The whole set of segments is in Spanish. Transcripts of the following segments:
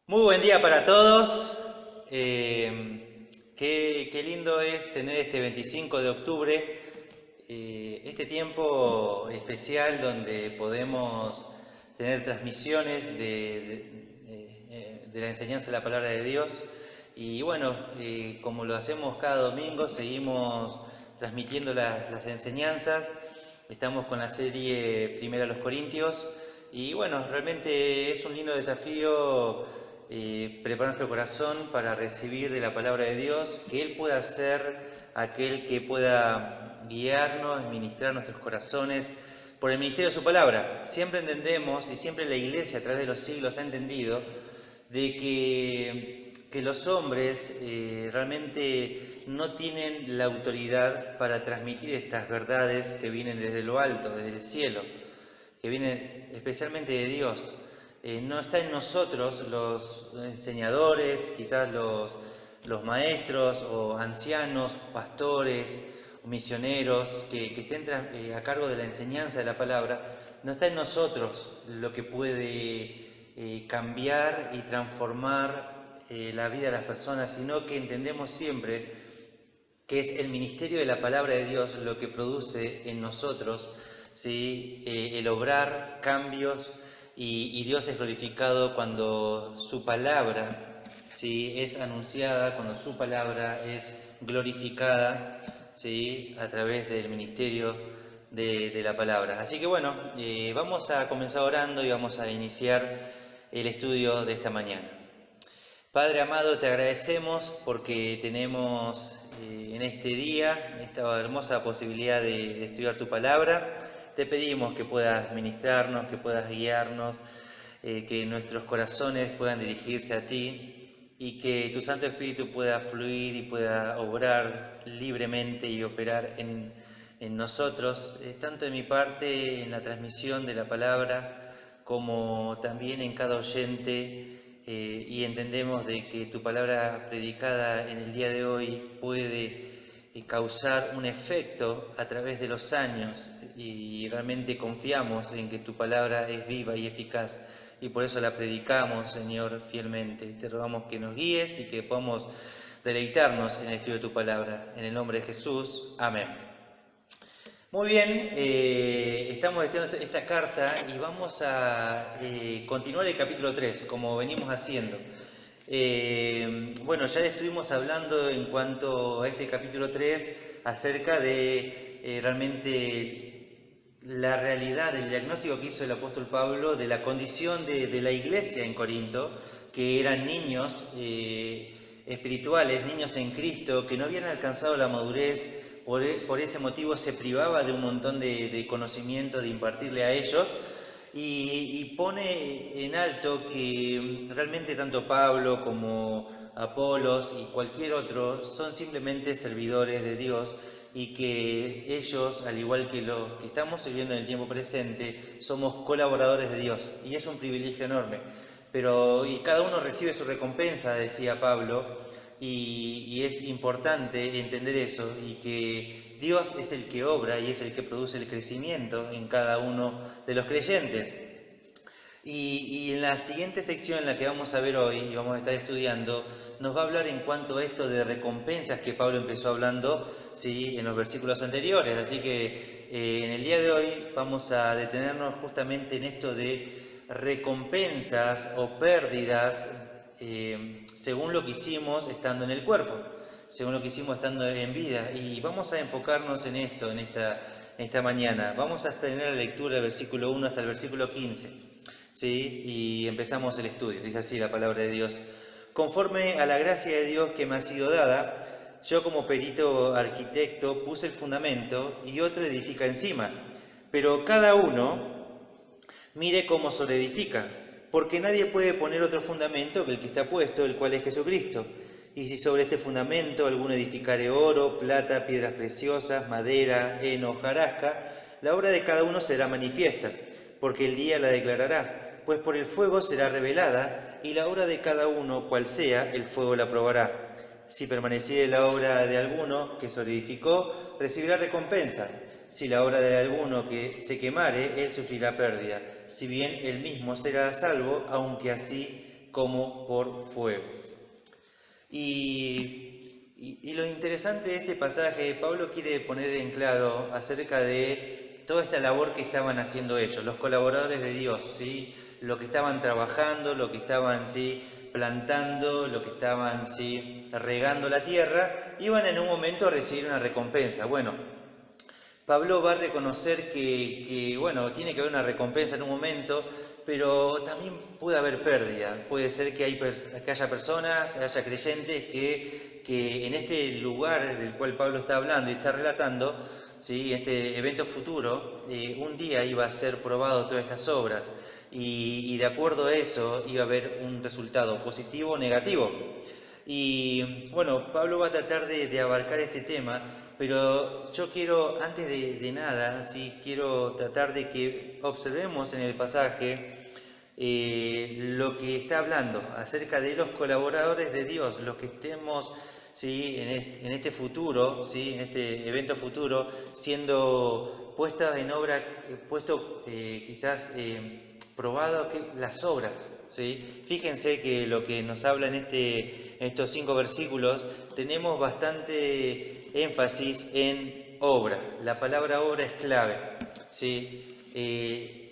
Muy buen día para todos. Qué lindo es tener este 25 de octubre, este tiempo especial donde podemos tener transmisiones de la enseñanza de la palabra de Dios. Y bueno, como lo hacemos cada domingo, seguimos transmitiendo las enseñanzas. Estamos con la serie Primera a los Corintios. Y bueno, realmente es un lindo desafío preparar nuestro corazón para recibir de la palabra de Dios, que Él pueda ser aquel que pueda guiarnos, ministrar nuestros corazones por el ministerio de su palabra. Siempre entendemos, y siempre la Iglesia a través de los siglos ha entendido, de que los hombres realmente no tienen la autoridad para transmitir estas verdades que vienen desde lo alto, desde el cielo, que vienen especialmente de Dios. No está en nosotros los enseñadores, quizás los maestros o ancianos, pastores o misioneros que estén a cargo de la enseñanza de la palabra. No está en nosotros lo que puede cambiar y transformar la vida de las personas, sino que entendemos siempre que es el ministerio de la palabra de Dios lo que produce en nosotros, ¿sí? El obrar cambios y Dios es glorificado cuando su palabra, ¿sí? Es anunciada, cuando su palabra es glorificada, ¿sí? A través del ministerio de la palabra. Así que bueno, vamos a comenzar orando y vamos a iniciar el estudio de esta mañana. Padre amado, te agradecemos porque tenemos en este día esta hermosa posibilidad de estudiar tu palabra. Te pedimos que puedas ministrarnos, que puedas guiarnos, que nuestros corazones puedan dirigirse a ti y que tu Santo Espíritu pueda fluir y pueda obrar libremente y operar en nosotros, tanto de mi parte en la transmisión de la palabra como también en cada oyente. Y entendemos de que tu palabra predicada en el día de hoy puede causar un efecto a través de los años y realmente confiamos en que tu palabra es viva y eficaz y por eso la predicamos, Señor, fielmente. Te rogamos que nos guíes y que podamos deleitarnos en el estudio de tu palabra. En el nombre de Jesús, amén. Muy bien, estamos estudiando esta carta y vamos a continuar el capítulo 3, como venimos haciendo. Bueno, ya estuvimos hablando en cuanto a este capítulo 3 acerca de realmente la realidad, el diagnóstico que hizo el apóstol Pablo de la condición de la iglesia en Corinto, que eran niños espirituales, niños en Cristo, que no habían alcanzado la madurez. Por ese motivo se privaba de un montón de conocimiento de impartirle a ellos y pone en alto que realmente tanto Pablo como Apolos y cualquier otro son simplemente servidores de Dios y que ellos, al igual que los que estamos sirviendo en el tiempo presente, somos colaboradores de Dios y es un privilegio enorme. Y cada uno recibe su recompensa, decía Pablo, y es importante entender eso y que Dios es el que obra y es el que produce el crecimiento en cada uno de los creyentes. Y en la siguiente sección en la que vamos a ver hoy y vamos a estar estudiando, nos va a hablar en cuanto a esto de recompensas que Pablo empezó hablando, ¿sí?, en los versículos anteriores. Así que en el día de hoy vamos a detenernos justamente en esto de recompensas o pérdidas según lo que hicimos estando en el cuerpo, según lo que hicimos estando en vida. Y vamos a enfocarnos en esto, en esta mañana. Vamos a tener la lectura del versículo 1 hasta el versículo 15, ¿sí? Y empezamos el estudio. Dice así la palabra de Dios. Conforme a la gracia de Dios que me ha sido dada, yo como perito arquitecto puse el fundamento y otro edifica encima. Pero cada uno mire cómo se le edifica, porque nadie puede poner otro fundamento que el que está puesto, el cual es Jesucristo. Y si sobre este fundamento alguno edificare oro, plata, piedras preciosas, madera, heno, hojarasca, la obra de cada uno será manifiesta, porque el día la declarará, pues por el fuego será revelada, y la obra de cada uno, cual sea, el fuego la probará. Si permaneciere la obra de alguno que se edificó, recibirá recompensa. Si la obra de alguno que se quemare, él sufrirá pérdida, si bien él mismo será salvo, aunque así como por fuego. Y lo interesante de este pasaje, Pablo quiere poner en claro acerca de toda esta labor que estaban haciendo ellos, los colaboradores de Dios, ¿sí? Lo que estaban trabajando, lo que estaban, ¿sí?, plantando, lo que estaban, ¿sí?, regando la tierra, iban en un momento a recibir una recompensa. Bueno, Pablo va a reconocer que bueno, tiene que haber una recompensa en un momento, pero también puede haber pérdida. Puede ser que haya personas, haya creyentes que en este lugar del cual Pablo está hablando y está relatando, ¿sí?, este evento futuro, un día iba a ser probado todas estas obras y de acuerdo a eso iba a haber un resultado positivo o negativo. Y bueno, Pablo va a tratar de abarcar este tema, pero yo quiero, antes de nada, ¿sí?, quiero tratar de que observemos en el pasaje lo que está hablando acerca de los colaboradores de Dios, los que estemos, ¿sí?, en este futuro, ¿sí?, en este evento futuro, siendo puestas en obra, quizás probado las obras, ¿sí? Fíjense que lo que nos habla en estos 5 versículos, tenemos bastante énfasis en obra. La palabra obra es clave, ¿sí?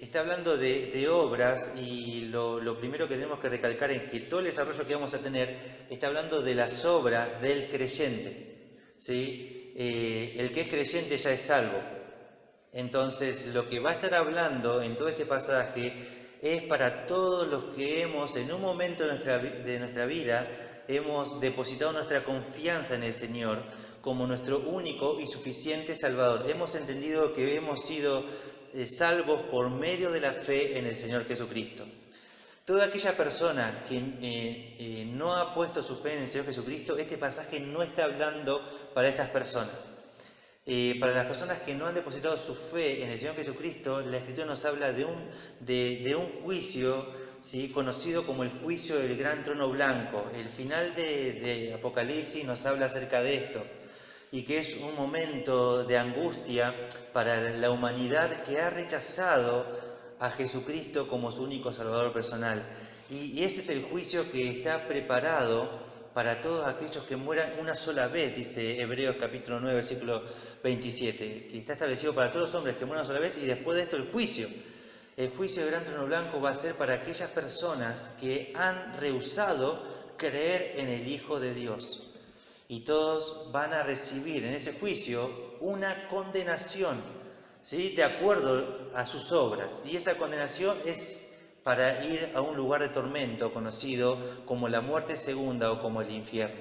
Está hablando de obras y lo primero que tenemos que recalcar es que todo el desarrollo que vamos a tener está hablando de las obras del creyente, ¿sí? El que es creyente ya es salvo. Entonces, lo que va a estar hablando en todo este pasaje es para todos los que hemos, en un momento de nuestra vida, hemos depositado nuestra confianza en el Señor como nuestro único y suficiente Salvador. Hemos entendido que hemos sido salvos por medio de la fe en el Señor Jesucristo. Toda aquella persona que no ha puesto su fe en el Señor Jesucristo, este pasaje no está hablando para estas personas. Para las personas que no han depositado su fe en el Señor Jesucristo, la Escritura nos habla de un juicio, ¿sí?, conocido como el juicio del gran trono blanco. El final de Apocalipsis nos habla acerca de esto, y que es un momento de angustia para la humanidad que ha rechazado a Jesucristo como su único Salvador personal. Y ese es el juicio que está preparado para todos aquellos que mueran una sola vez, dice Hebreos capítulo 9, versículo 27, que está establecido para todos los hombres que mueran una sola vez, y después de esto el juicio. El juicio del gran trono blanco va a ser para aquellas personas que han rehusado creer en el Hijo de Dios. Y todos van a recibir en ese juicio una condenación, ¿sí?, de acuerdo a sus obras. Y esa condenación es para ir a un lugar de tormento conocido como la muerte segunda o como el infierno.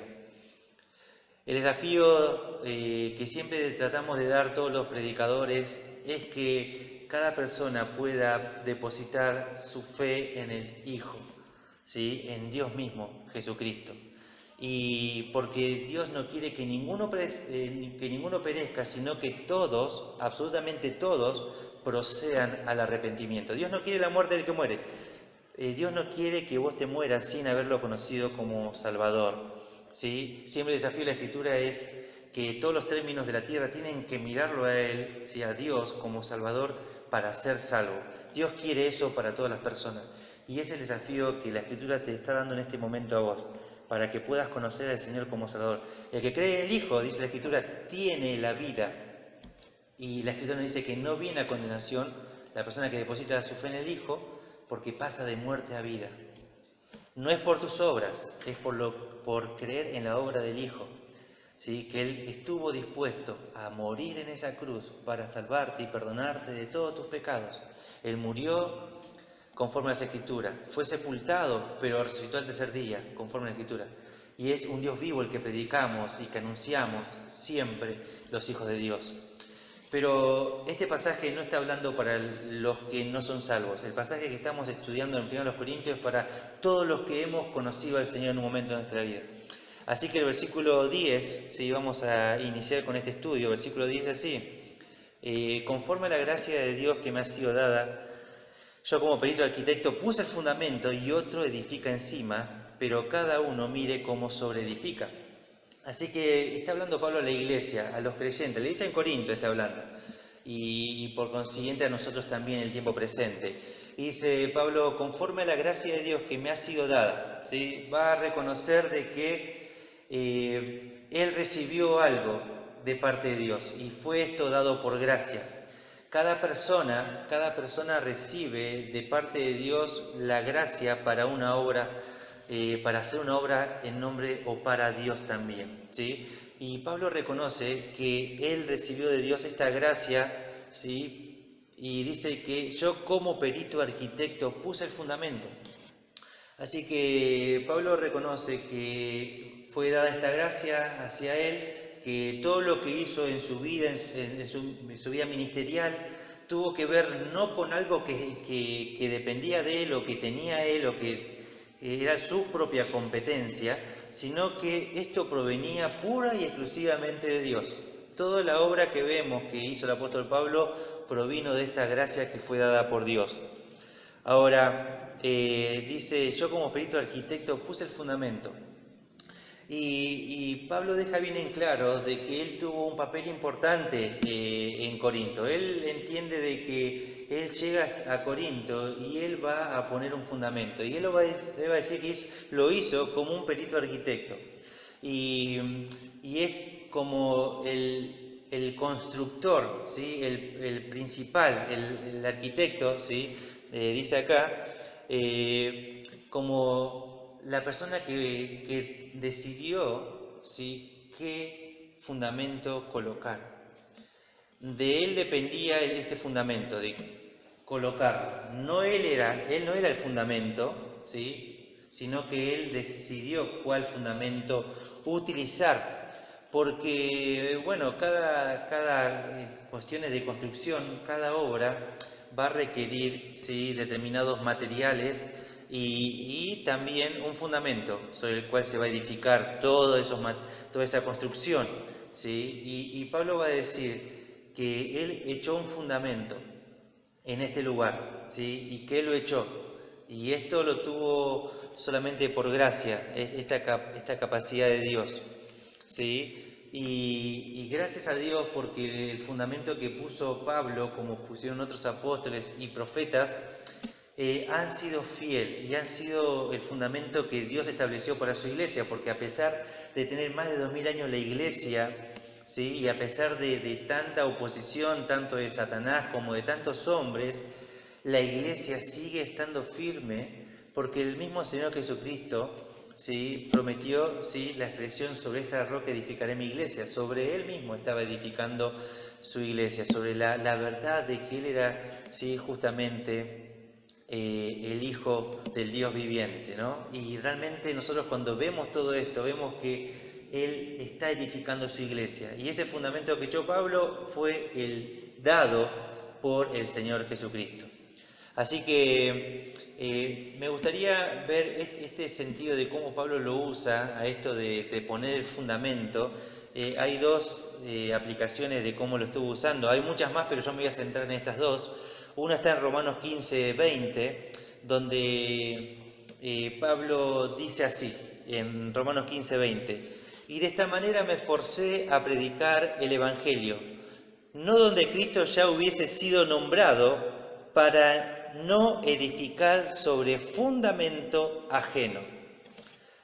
El desafío que siempre tratamos de dar todos los predicadores es que cada persona pueda depositar su fe en el Hijo, ¿sí?, en Dios mismo, Jesucristo. Y porque Dios no quiere que ninguno perezca, sino que todos, absolutamente todos, procedan al arrepentimiento. Dios no quiere la muerte del que muere. Dios no quiere que vos te mueras sin haberlo conocido como Salvador, ¿sí? Siempre el desafío de la Escritura es que todos los términos de la tierra tienen que mirarlo a Él, ¿sí?, a Dios como Salvador para ser salvo. Dios quiere eso para todas las personas. Y ese es el desafío que la Escritura te está dando en este momento a vos, para que puedas conocer al Señor como Salvador. El que cree en el Hijo, dice la Escritura, tiene la vida. Y la Escritura nos dice que no viene a condenación la persona que deposita su fe en el Hijo, porque pasa de muerte a vida. No es por tus obras, es por creer en la obra del Hijo, ¿sí?, que Él estuvo dispuesto a morir en esa cruz para salvarte y perdonarte de todos tus pecados. Él murió conforme a las Escrituras, fue sepultado, pero resucitó al tercer día, conforme a la Escritura. Y es un Dios vivo el que predicamos y que anunciamos siempre los hijos de Dios. Pero este pasaje no está hablando para los que no son salvos. El pasaje que estamos estudiando en 1 Corintios es para todos los que hemos conocido al Señor en un momento de nuestra vida. Así que el versículo 10, ¿sí?, vamos a iniciar con este estudio. El versículo 10 es así: conforme a la gracia de Dios que me ha sido dada, yo como perito arquitecto puse el fundamento y otro edifica encima, pero cada uno mire cómo sobreedifica. Así que está hablando Pablo a la iglesia, a los creyentes, la iglesia en Corinto está hablando, y por consiguiente a nosotros también en el tiempo presente. Y dice Pablo, conforme a la gracia de Dios que me ha sido dada, ¿sí? Va a reconocer de que él recibió algo de parte de Dios y fue esto dado por gracia. Cada persona recibe de parte de Dios la gracia para una obra, para hacer una obra en nombre o para Dios también, ¿sí? Y Pablo reconoce que él recibió de Dios esta gracia, ¿sí? Y dice que yo como perito arquitecto puse el fundamento. Así que Pablo reconoce que fue dada esta gracia hacia él, que todo lo que hizo en su vida, en su vida ministerial, tuvo que ver no con algo que dependía de él o que tenía él o que era su propia competencia, sino que esto provenía pura y exclusivamente de Dios. Toda la obra que vemos que hizo el apóstol Pablo provino de esta gracia que fue dada por Dios. Ahora, dice, yo como perito arquitecto puse el fundamento. Y Pablo deja bien en claro de que él tuvo un papel importante en Corinto. Él entiende de que él llega a Corinto y él va a poner un fundamento. Y él va a decir que lo hizo como un perito arquitecto. Y es como el constructor, ¿sí? el principal, el arquitecto, ¿sí? Dice acá, como la persona que decidió, ¿sí? qué fundamento colocar. De él dependía este fundamento, de colocarlo. No él no era el fundamento, ¿sí? Sino que él decidió cuál fundamento utilizar. Porque, bueno, cada cuestiones de construcción, cada obra va a requerir, ¿sí? determinados materiales y también un fundamento sobre el cual se va a edificar toda esa construcción, ¿sí? Y Pablo va a decir que él echó un fundamento en este lugar, ¿sí? Y que él lo echó. Y esto lo tuvo solamente por gracia, esta capacidad de Dios, ¿sí? Y gracias a Dios, porque el fundamento que puso Pablo, como pusieron otros apóstoles y profetas, han sido fiel y han sido el fundamento que Dios estableció para su iglesia, porque a pesar de tener más de 2000 años la iglesia, ¿sí? y a pesar de tanta oposición, tanto de Satanás como de tantos hombres, la iglesia sigue estando firme, porque el mismo Señor Jesucristo, ¿sí? prometió, ¿sí? la expresión sobre esta roca edificaré mi iglesia. Sobre él mismo estaba edificando su iglesia, sobre la verdad de que él era, ¿sí? justamente el Hijo del Dios viviente, ¿no? Y realmente nosotros cuando vemos todo esto, vemos que él está edificando su iglesia. Y ese fundamento que echó Pablo fue el dado por el Señor Jesucristo. Así que me gustaría ver este sentido de cómo Pablo lo usa a esto de poner el fundamento. Hay dos aplicaciones de cómo lo estuvo usando. Hay muchas más, pero yo me voy a centrar en estas dos. Una está en Romanos 15, 20, donde Pablo dice así, en Romanos 15, 20, y de esta manera me esforcé a predicar el Evangelio, no donde Cristo ya hubiese sido nombrado, para no edificar sobre fundamento ajeno.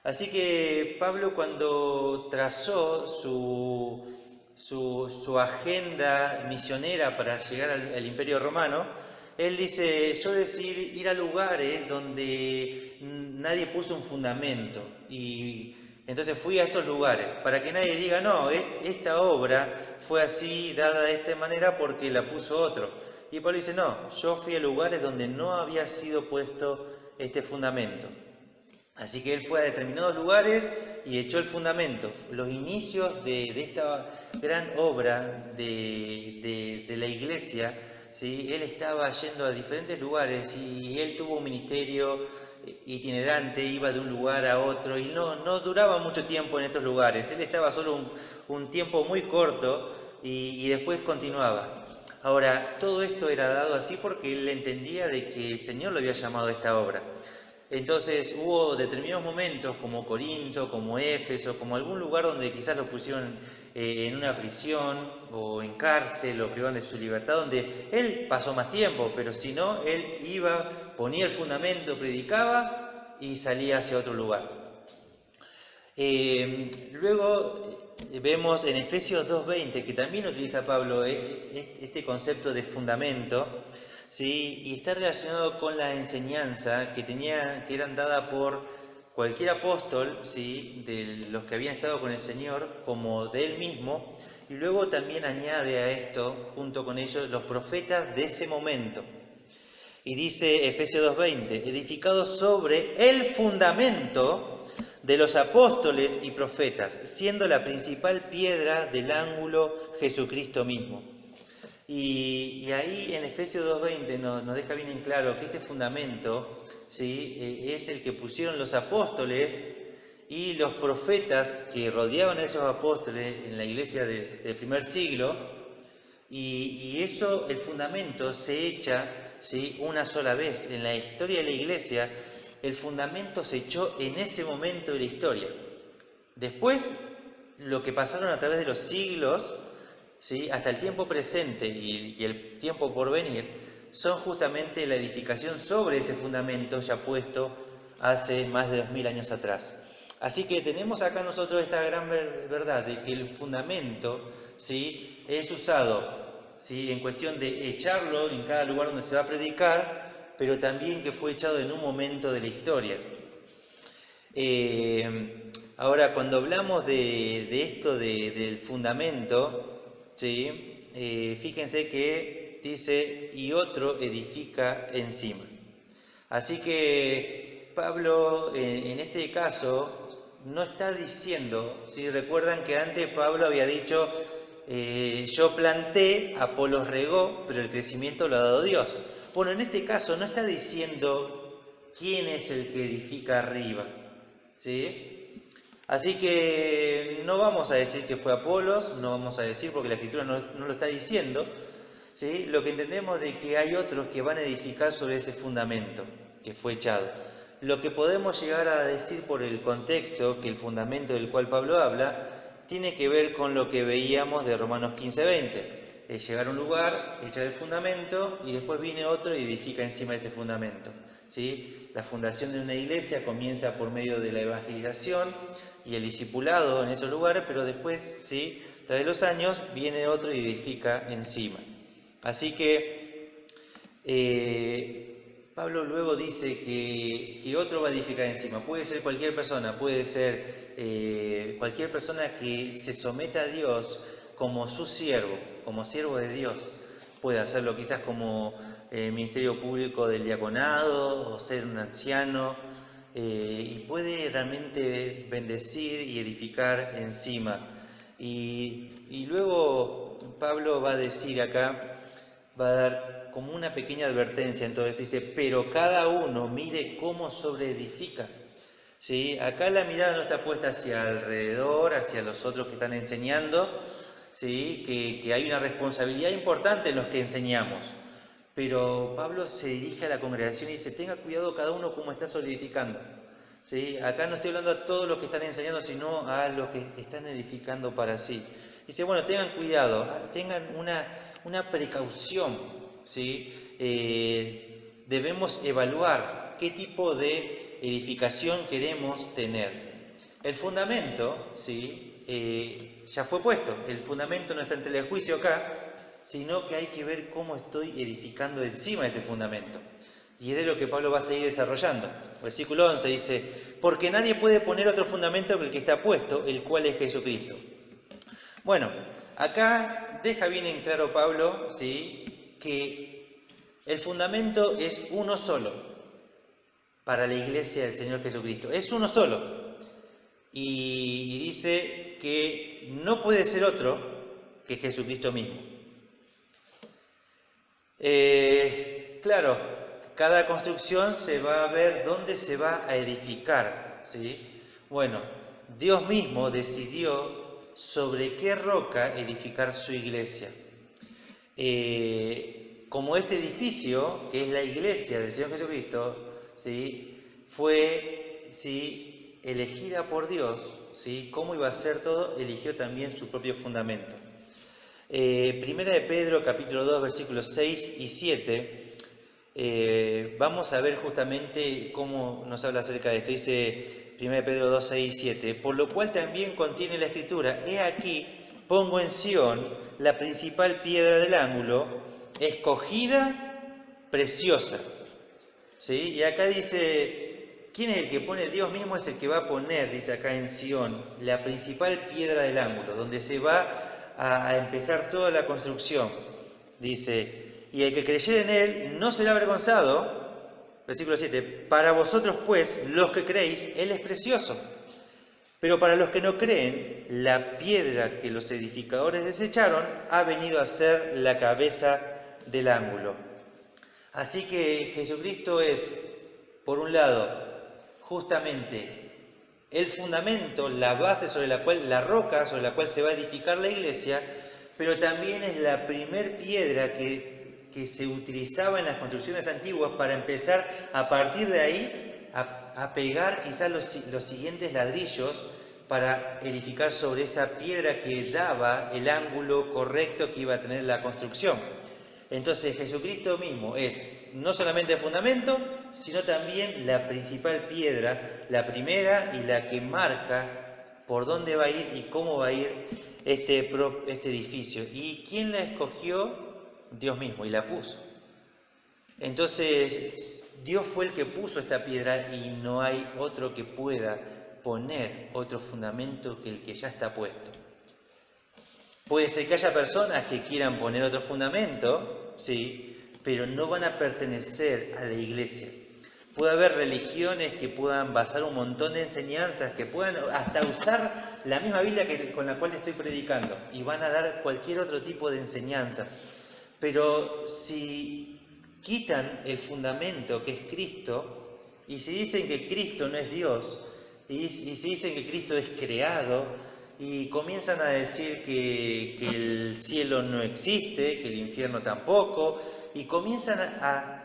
Así que Pablo, cuando trazó su agenda misionera para llegar al Imperio Romano, él dice, yo decidí ir a lugares donde nadie puso un fundamento, y entonces fui a estos lugares, para que nadie diga, no, esta obra fue así, dada de esta manera porque la puso otro. Y Pablo dice, no, yo fui a lugares donde no había sido puesto este fundamento. Así que él fue a determinados lugares y echó el fundamento. Los inicios de esta gran obra de la iglesia, ¿sí? Él estaba yendo a diferentes lugares y él tuvo un ministerio itinerante, iba de un lugar a otro y no duraba mucho tiempo en estos lugares. Él estaba solo un tiempo muy corto y después continuaba. Ahora, todo esto era dado así porque él entendía de que el Señor lo había llamado a esta obra. Entonces hubo determinados momentos como Corinto, como Éfeso, como algún lugar donde quizás los pusieron en una prisión o en cárcel o privaron de su libertad, donde él pasó más tiempo, pero si no, él iba, ponía el fundamento, predicaba y salía hacia otro lugar. Luego vemos en Efesios 2:20 que también utiliza Pablo este concepto de fundamento, ¿sí? Y está relacionado con la enseñanza que eran dadas por cualquier apóstol, ¿sí? De los que habían estado con el Señor, como de él mismo, y luego también añade a esto, junto con ellos, los profetas de ese momento. Y dice Efesios 2:20, edificados sobre el fundamento de los apóstoles y profetas, siendo la principal piedra del ángulo Jesucristo mismo. Y ahí en Efesios 2:20 nos deja bien en claro que este fundamento, ¿sí? Es el que pusieron los apóstoles y los profetas que rodeaban a esos apóstoles en la iglesia del primer siglo, y eso, el fundamento, se echa, ¿sí? Una sola vez. En la historia de la iglesia, el fundamento se echó en ese momento de la historia. Después, lo que pasaron a través de los siglos, ¿sí? Hasta el tiempo presente y el tiempo por venir, son justamente la edificación sobre ese fundamento ya puesto hace más de 2000 años atrás. Así que tenemos acá nosotros esta gran verdad de que el fundamento, ¿sí? Es usado, ¿sí? En cuestión de echarlo en cada lugar donde se va a predicar, pero también que fue echado en un momento de la historia. Ahora, cuando hablamos de esto del fundamento, ¿sí? Fíjense que dice, y otro edifica encima. Así que Pablo, en este caso, no está diciendo, ¿sí? Recuerdan que antes Pablo había dicho, yo planté, Apolos regó, pero el crecimiento lo ha dado Dios. Bueno, en este caso no está diciendo quién es el que edifica arriba, ¿sí? Así que no vamos a decir que fue Apolos, no vamos a decir porque la Escritura no lo está diciendo, ¿sí? Lo que entendemos de que hay otros que van a edificar sobre ese fundamento que fue echado. Lo que podemos llegar a decir por el contexto, que el fundamento del cual Pablo habla, tiene que ver con lo que veíamos de Romanos 15:20. Es llegar a un lugar, echar el fundamento y después viene otro y edifica encima de ese fundamento, ¿sí? La fundación de una iglesia comienza por medio de la evangelización y el discipulado en esos lugares, pero después, ¿sí? Tras los años, viene otro y edifica encima. Así que Pablo luego dice que otro va a edificar encima. Puede ser cualquier persona, puede ser cualquier persona que se someta a Dios como su siervo, como siervo de Dios. Puede hacerlo quizás como ministerio público del diaconado o ser un anciano, y puede realmente bendecir y edificar encima. Y luego Pablo va a decir acá, va a dar como una pequeña advertencia en todo esto, dice, pero cada uno mire cómo sobreedifica. ¿Sí? Acá la mirada no está puesta hacia alrededor, hacia los otros que están enseñando, ¿sí? Que hay una responsabilidad importante en los que enseñamos. Pero Pablo se dirige a la congregación y dice, tenga cuidado cada uno cómo está solidificando. ¿Sí? Acá no estoy hablando a todos los que están enseñando, sino a los que están edificando para sí. Dice, bueno, tengan cuidado, tengan una precaución, ¿sí? Debemos evaluar qué tipo de edificación queremos tener. El fundamento, ¿sí? Ya fue puesto, el fundamento no está en tela de juicio acá, sino que hay que ver cómo estoy edificando encima de ese fundamento. Y es de lo que Pablo va a seguir desarrollando. Versículo 11 dice, porque nadie puede poner otro fundamento que el que está puesto, el cual es Jesucristo. Bueno, acá deja bien en claro Pablo, ¿sí? Que el fundamento es uno solo para la iglesia del Señor Jesucristo. Es uno solo. Y dice que no puede ser otro que Jesucristo mismo. Claro, cada construcción se va a ver dónde se va a edificar, ¿sí? Bueno, Dios mismo decidió sobre qué roca edificar su iglesia. Como este edificio, que es la iglesia del Señor Jesucristo, ¿sí? fue, ¿sí?, elegida por Dios, ¿sí? Cómo iba a ser todo, eligió también su propio fundamento. Primera de Pedro, capítulo 2, versículos 6 y 7, vamos a ver justamente cómo nos habla acerca de esto. Dice 1 de Pedro 2, 6 y 7, por lo cual también contiene la Escritura, he aquí, pongo en Sión la principal piedra del ángulo, escogida, preciosa. ¿Sí? Y acá dice, ¿quién es el que pone? Dios mismo es el que va a poner, dice acá en Sión, la principal piedra del ángulo, donde se va a empezar toda la construcción. Dice, y el que creyere en él no será avergonzado. Versículo 7, para vosotros pues, los que creéis, él es precioso. Pero para los que no creen, la piedra que los edificadores desecharon ha venido a ser la cabeza del ángulo. Así que Jesucristo es, por un lado, justamente el fundamento, la base sobre la cual, la roca sobre la cual se va a edificar la iglesia, pero también es la primer piedra que se utilizaba en las construcciones antiguas para empezar a partir de ahí a pegar quizás los siguientes ladrillos para edificar sobre esa piedra que daba el ángulo correcto que iba a tener la construcción. Entonces Jesucristo mismo es no solamente el fundamento, sino también la principal piedra, la primera y la que marca por dónde va a ir y cómo va a ir este edificio. ¿Y quién la escogió? Dios mismo, y la puso. Entonces Dios fue el que puso esta piedra y no hay otro que pueda poner otro fundamento que el que ya está puesto. Puede ser que haya personas que quieran poner otro fundamento, sí, pero no van a pertenecer a la iglesia. Puede haber religiones que puedan basar un montón de enseñanzas, que puedan hasta usar la misma Biblia con la cual estoy predicando, y van a dar cualquier otro tipo de enseñanza. Pero si quitan el fundamento que es Cristo, y si dicen que Cristo no es Dios, y si dicen que Cristo es creado, y comienzan a decir que el cielo no existe, que el infierno tampoco, y comienzan a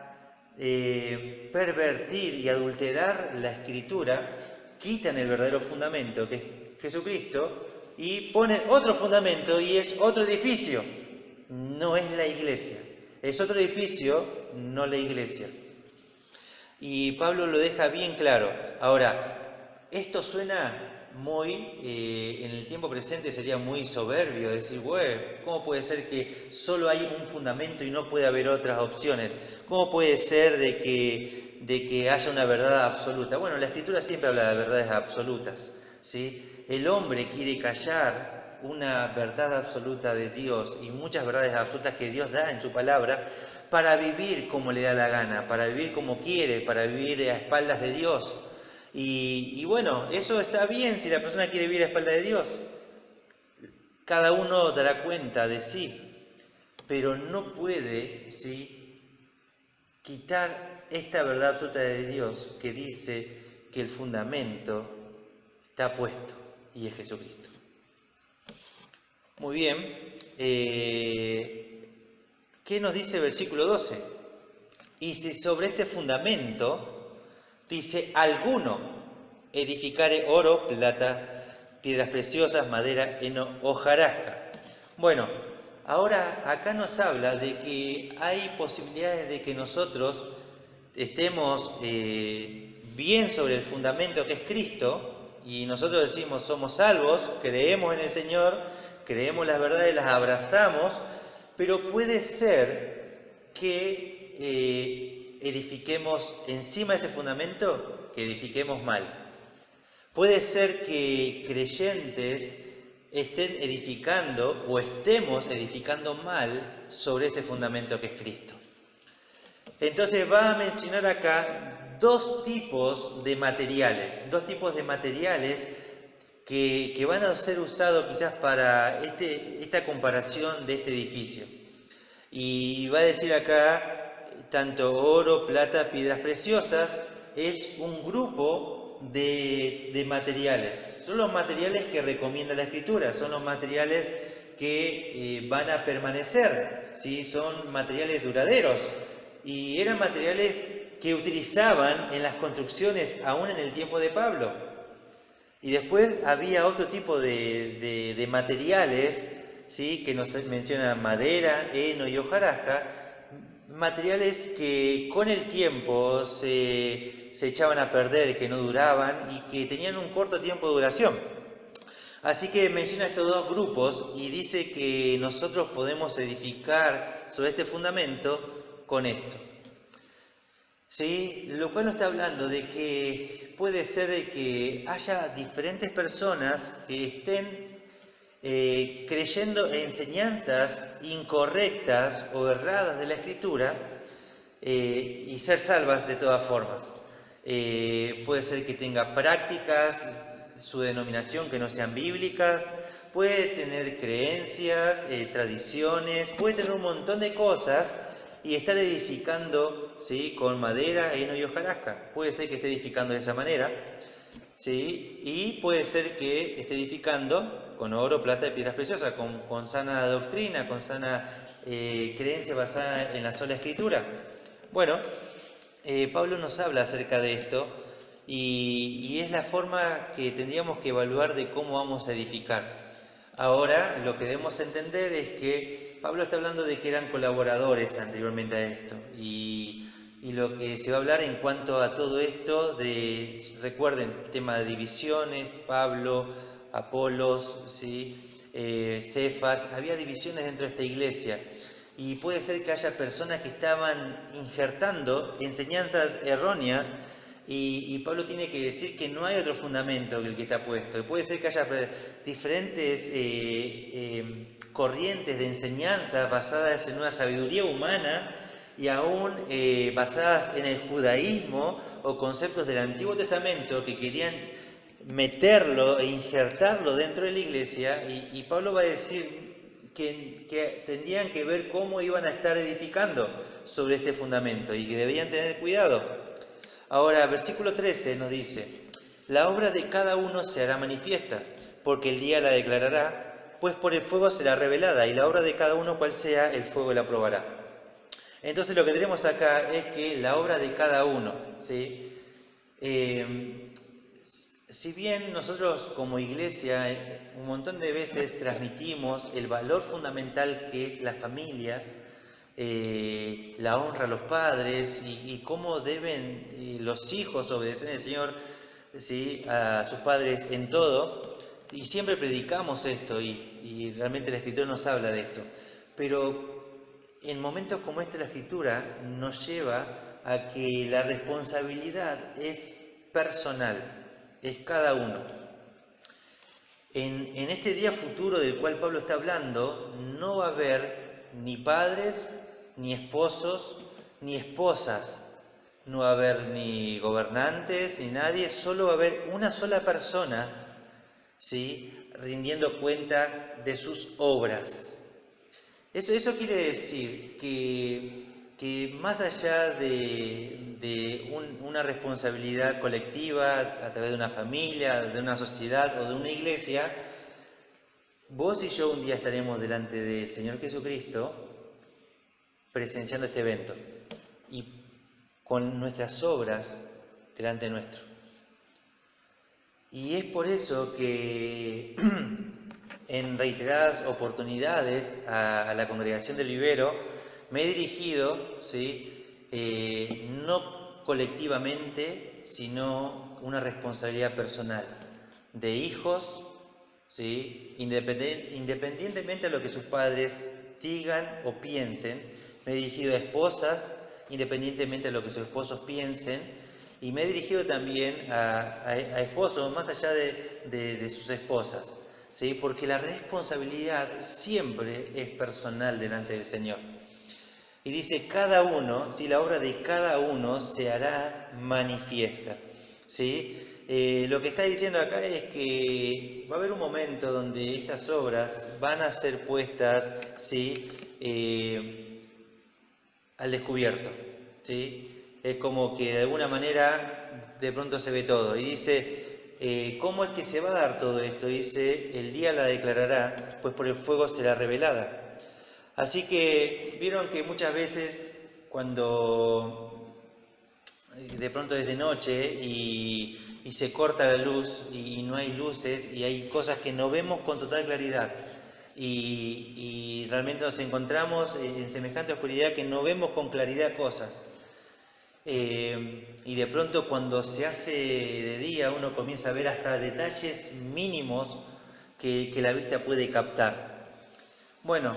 pervertir y adulterar la Escritura, quitan el verdadero fundamento, que es Jesucristo, y ponen otro fundamento, y es otro edificio. No es la iglesia, es otro edificio, no la iglesia. Y Pablo lo deja bien claro. Ahora, esto suena muy, en el tiempo presente sería muy soberbio, decir, bueno, ¿cómo puede ser que solo hay un fundamento y no puede haber otras opciones? ¿Cómo puede ser de que haya una verdad absoluta? Bueno, la Escritura siempre habla de verdades absolutas, ¿sí? El hombre quiere callar una verdad absoluta de Dios y muchas verdades absolutas que Dios da en su palabra para vivir como le da la gana, para vivir como quiere, para vivir a espaldas de Dios. Y bueno, eso está bien si la persona quiere vivir a espaldas de Dios. Cada uno dará cuenta de sí, pero no puede, ¿sí?, quitar esta verdad absoluta de Dios que dice que el fundamento está puesto y es Jesucristo. Muy bien, ¿qué nos dice el versículo 12? Y si sobre este fundamento, dice, alguno edificare oro, plata, piedras preciosas, madera, heno, hojarasca. Bueno, ahora acá nos habla de que hay posibilidades de que nosotros estemos bien sobre el fundamento que es Cristo, y nosotros decimos somos salvos, creemos en el Señor, creemos las verdades, las abrazamos, pero puede ser que edifiquemos encima de ese fundamento, que edifiquemos mal. Puede ser que creyentes estén edificando o estemos edificando mal sobre ese fundamento que es Cristo. Entonces va a mencionar acá dos tipos de materiales que van a ser usados quizás para esta comparación de este edificio. Y va a decir acá, tanto oro, plata, piedras preciosas, es un grupo de materiales. Son los materiales que recomienda la Escritura, son los materiales que van a permanecer, ¿sí? Son materiales duraderos. Y eran materiales que utilizaban en las construcciones aún en el tiempo de Pablo. Y después había otro tipo de materiales, ¿sí? Que nos mencionan madera, heno y hojarasca, materiales que con el tiempo se echaban a perder, que no duraban y que tenían un corto tiempo de duración. Así que menciona estos dos grupos y dice que nosotros podemos edificar sobre este fundamento con esto. ¿Sí? Lo cual nos está hablando de que puede ser de que haya diferentes personas que estén creyendo enseñanzas incorrectas o erradas de la Escritura y ser salvas de todas formas. Puede ser que tenga prácticas, su denominación que no sean bíblicas, puede tener creencias, tradiciones, puede tener un montón de cosas y estar edificando, ¿sí? Con madera, heno y hojarasca. Puede ser que esté edificando de esa manera, ¿sí? Y puede ser que esté edificando con oro, plata y piedras preciosas, con sana doctrina, con sana creencia basada en la sola Escritura. Bueno, Pablo nos habla acerca de esto y es la forma que tendríamos que evaluar de cómo vamos a edificar. Ahora, lo que debemos entender es que Pablo está hablando de que eran colaboradores anteriormente a esto y lo que se va a hablar en cuanto a todo esto, recuerden, el tema de divisiones, Pablo, Apolos, ¿sí? Cefas, había divisiones dentro de esta iglesia. Y puede ser que haya personas que estaban injertando enseñanzas erróneas y Pablo tiene que decir que no hay otro fundamento que el que está puesto. Puede ser que haya diferentes corrientes de enseñanza basadas en una sabiduría humana y aún basadas en el judaísmo o conceptos del Antiguo Testamento que querían meterlo e injertarlo dentro de la iglesia y Pablo va a decir que tendrían que ver cómo iban a estar edificando sobre este fundamento y que deberían tener cuidado. Ahora, versículo 13 nos dice, la obra de cada uno se hará manifiesta, porque el día la declarará, pues por el fuego será revelada, y la obra de cada uno cual sea, el fuego la probará. Entonces lo que tenemos acá es que la obra de cada uno, ¿sí? Si bien nosotros como iglesia un montón de veces transmitimos el valor fundamental que es la familia, la honra a los padres y cómo deben los hijos obedecer al Señor, ¿sí? A sus padres en todo, y siempre predicamos esto y realmente la Escritura nos habla de esto, pero en momentos como este la Escritura nos lleva a que la responsabilidad es personal, es cada uno. En este día futuro del cual Pablo está hablando, no va a haber ni padres, ni esposos, ni esposas, no va a haber ni gobernantes, ni nadie, solo va a haber una sola persona, ¿sí? Rindiendo cuenta de sus obras. Eso quiere decir que más allá de una responsabilidad colectiva a través de una familia, de una sociedad o de una iglesia, vos y yo un día estaremos delante del Señor Jesucristo presenciando este evento y con nuestras obras delante nuestro. Y es por eso que en reiteradas oportunidades a la congregación del Vivero me he dirigido, ¿sí? No colectivamente, sino una responsabilidad personal de hijos, ¿sí? Independientemente de lo que sus padres digan o piensen. Me he dirigido a esposas, independientemente de lo que sus esposos piensen, y me he dirigido también a esposos, más allá de sus esposas, ¿sí? Porque la responsabilidad siempre es personal delante del Señor. Y dice, cada uno, ¿sí? La obra de cada uno se hará manifiesta, ¿sí? Lo que está diciendo acá es que va a haber un momento donde estas obras van a ser puestas, ¿sí? Al descubierto, ¿sí? Es como que de alguna manera de pronto se ve todo. Y dice, ¿cómo es que se va a dar todo esto? Dice, el día la declarará, pues por el fuego será revelada. Así que vieron que muchas veces cuando de pronto es de noche y se corta la luz y no hay luces y hay cosas que no vemos con total claridad. Y realmente nos encontramos en semejante oscuridad que no vemos con claridad cosas. Y de pronto cuando se hace de día uno comienza a ver hasta detalles mínimos que la vista puede captar. Bueno,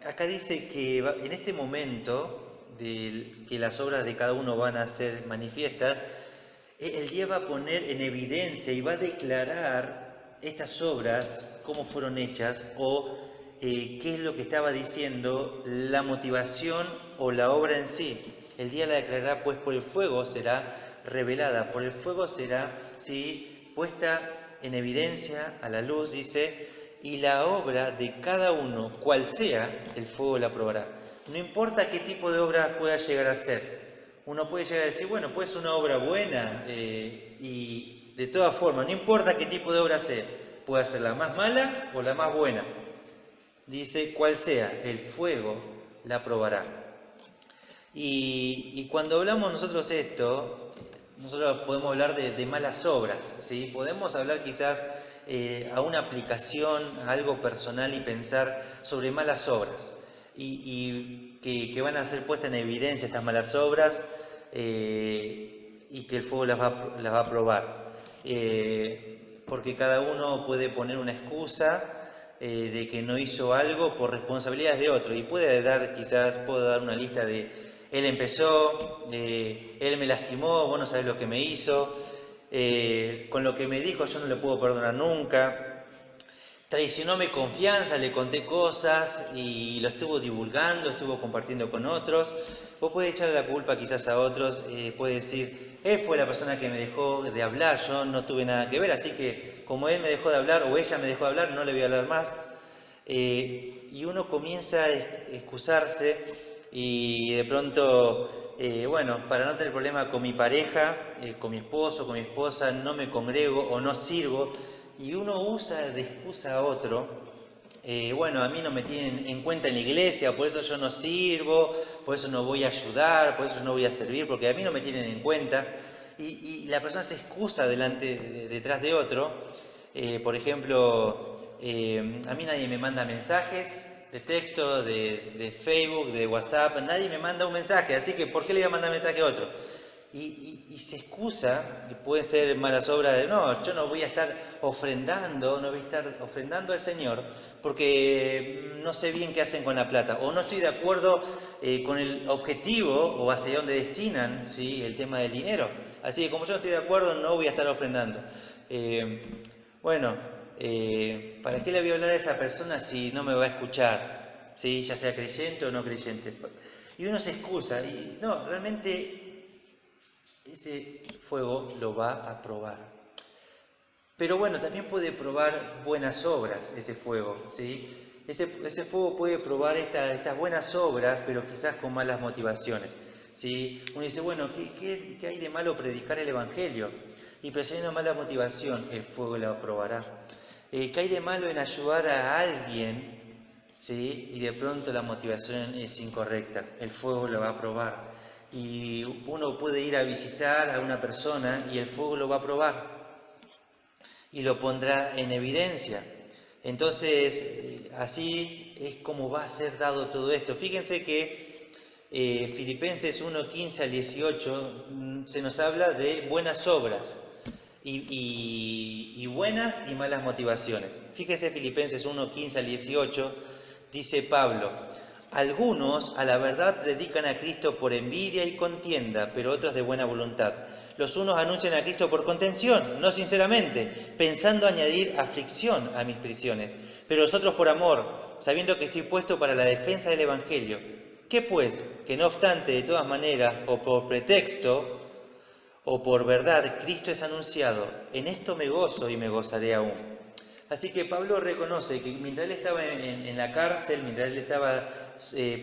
acá dice que en este momento que las obras de cada uno van a ser manifiestas, el día va a poner en evidencia y va a declarar estas obras, cómo fueron hechas o qué es lo que estaba diciendo, la motivación o la obra en sí. El día la declarará, pues por el fuego será revelada, por el fuego será puesta en evidencia a la luz, dice, y la obra de cada uno, cual sea, el fuego la probará. No importa qué tipo de obra pueda llegar a ser. Uno puede llegar a decir, bueno, pues una obra buena y de todas formas, no importa qué tipo de obra sea, puede ser la más mala o la más buena. Dice, cual sea, el fuego la probará. Y cuando hablamos nosotros esto, nosotros podemos hablar de malas obras, ¿sí? Podemos hablar quizás a una aplicación, a algo personal y pensar sobre malas obras y que van a ser puestas en evidencia estas malas obras y que el fuego las va a probar. Porque cada uno puede poner una excusa de que no hizo algo por responsabilidades de otro y puedo dar una lista de él empezó, él me lastimó, vos no sabés lo que me hizo, con lo que me dijo yo no le puedo perdonar nunca, traicionó mi confianza, le conté cosas y lo estuvo divulgando, estuvo compartiendo con otros. Vos podés echarle la culpa quizás a otros, podés decir, él fue la persona que me dejó de hablar, yo no tuve nada que ver, así que como él me dejó de hablar o ella me dejó de hablar, no le voy a hablar más. Y uno comienza a excusarse y de pronto, bueno, para no tener problema con mi pareja, con mi esposo, con mi esposa, no me congrego o no sirvo, y uno usa de excusa a otro, bueno, a mí no me tienen en cuenta en la iglesia, por eso yo no sirvo, por eso no voy a ayudar, por eso no voy a servir, porque a mí no me tienen en cuenta, y la persona se excusa detrás de otro. Por ejemplo, a mí nadie me manda mensajes de texto, de Facebook, de WhatsApp, nadie me manda un mensaje, así que ¿por qué le voy a mandar mensaje a otro? Y se excusa, y puede ser malas obras de, no, yo no voy a estar ofrendando, no voy a estar ofrendando al Señor, porque no sé bien qué hacen con la plata, o no estoy de acuerdo con el objetivo o hacia dónde destinan, ¿sí?, el tema del dinero. Así que como yo no estoy de acuerdo, no voy a estar ofrendando. Bueno, ¿para qué le voy a hablar a esa persona si no me va a escuchar? ¿Sí? Ya sea creyente o no creyente. Y uno se excusa y no, realmente ese fuego lo va a probar. Pero bueno, también puede probar buenas obras ese fuego, ¿sí? Ese fuego puede probar estas buenas obras, pero quizás con malas motivaciones, ¿sí? Uno dice, bueno, ¿qué hay de malo predicar el Evangelio? Y pero si hay una mala motivación, el fuego la probará. ¿Qué hay de malo en ayudar a alguien, ¿sí?, y de pronto la motivación es incorrecta? El fuego lo va a probar. Y uno puede ir a visitar a una persona y el fuego lo va a probar y lo pondrá en evidencia. Entonces, así es como va a ser dado todo esto. Fíjense que Filipenses 1:15 al 18 se nos habla de buenas obras y buenas y malas motivaciones. Fíjense Filipenses 1:15 al 18, dice Pablo, algunos a la verdad predican a Cristo por envidia y contienda, pero otros de buena voluntad. Los unos anuncian a Cristo por contención, no sinceramente, pensando añadir aflicción a mis prisiones, pero los otros por amor, sabiendo que estoy puesto para la defensa del Evangelio. ¿Qué pues? Que no obstante, de todas maneras, o por pretexto, o por verdad, Cristo es anunciado. En esto me gozo y me gozaré aún. Así que Pablo reconoce que mientras él estaba en la cárcel, mientras él estaba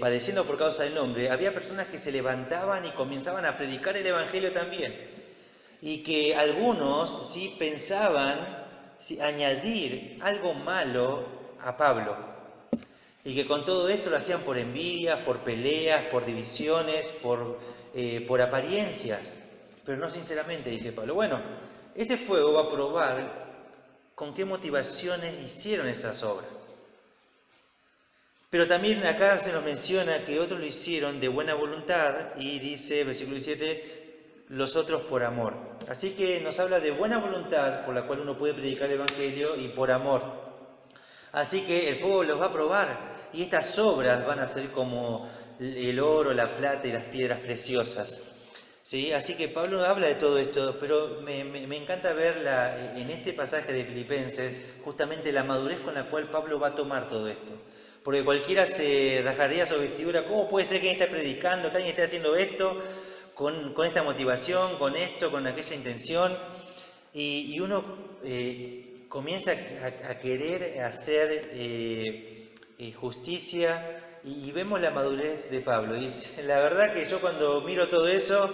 padeciendo por causa del nombre, había personas que se levantaban y comenzaban a predicar el Evangelio también. Y que algunos sí pensaban añadir algo malo a Pablo. Y que con todo esto lo hacían por envidias, por peleas, por divisiones, por apariencias. pero no sinceramente, dice Pablo. Bueno, ese fuego va a probar con qué motivaciones hicieron esas obras. Pero también acá se nos menciona que otros lo hicieron de buena voluntad y dice, versículo 17, los otros por amor. Así que nos habla de buena voluntad por la cual uno puede predicar el Evangelio y por amor. Así que el fuego los va a probar y estas obras van a ser como el oro, la plata y las piedras preciosas. ¿Sí? Así que Pablo habla de todo esto, pero me encanta ver en este pasaje de Filipenses justamente la madurez con la cual Pablo va a tomar todo esto. Porque cualquiera se rasgaría su vestidura. ¿Cómo puede ser que alguien esté predicando, que alguien esté haciendo esto con esta motivación, con esto, con aquella intención? Y uno comienza a querer hacer justicia y vemos la madurez de Pablo. Y la verdad que yo cuando miro todo eso,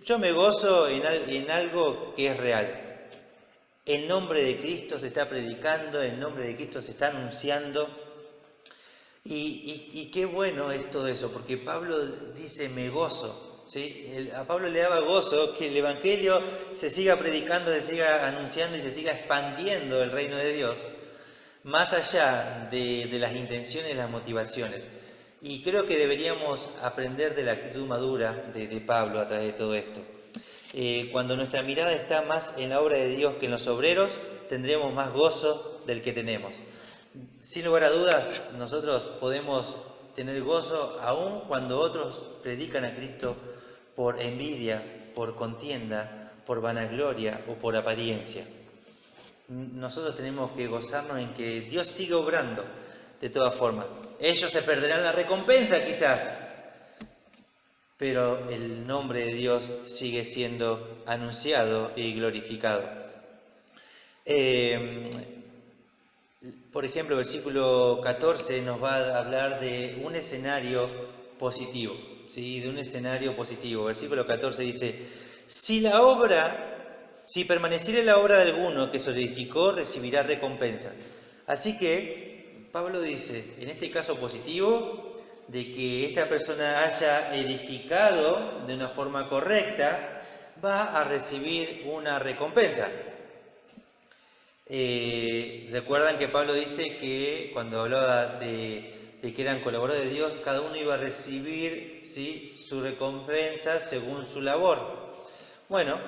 yo me gozo en algo que es real. El nombre de Cristo se está predicando, el nombre de Cristo se está anunciando. Y qué bueno es todo eso, porque Pablo dice, me gozo. ¿Sí? A Pablo le daba gozo que el Evangelio se siga predicando, se siga anunciando y se siga expandiendo el reino de Dios, más allá de las intenciones y las motivaciones. Y creo que deberíamos aprender de la actitud madura de Pablo a través de todo esto. Cuando nuestra mirada está más en la obra de Dios que en los obreros, tendremos más gozo del que tenemos. Sin lugar a dudas, nosotros podemos tener gozo aún cuando otros predican a Cristo por envidia, por contienda, por vanagloria o por apariencia. Nosotros tenemos que gozarnos en que Dios sigue obrando de todas formas. Ellos se perderán la recompensa quizás, pero el nombre de Dios sigue siendo anunciado y glorificado. Por ejemplo, el versículo 14 nos va a hablar de un escenario positivo, ¿sí? De un escenario positivo. Versículo 14 dice, si permaneciere la obra de alguno que se edificó, recibirá recompensa. Así que Pablo dice, en este caso positivo, de que esta persona haya edificado de una forma correcta, va a recibir una recompensa. Recuerdan que Pablo dice que cuando hablaba de que eran colaboradores de Dios, cada uno iba a recibir, ¿sí?, su recompensa según su labor. Bueno,